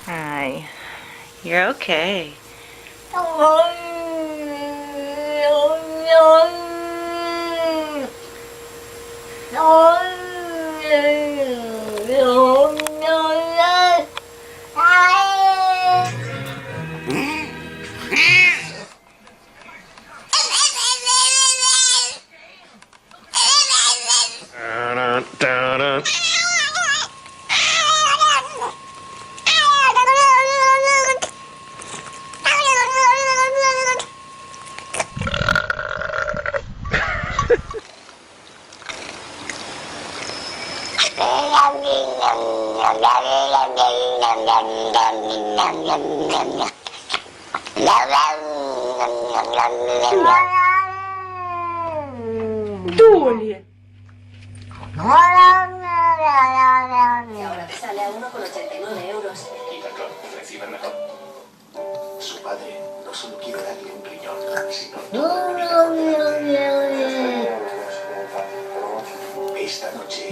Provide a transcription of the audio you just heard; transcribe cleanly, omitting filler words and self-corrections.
Hi, you're okay. Dule. Y ahora te sale a 1,89 euros. Y perdón, recibe mejor. Su padre no solo quiere darle un riñón, sino toda la vida por delante. Esta noche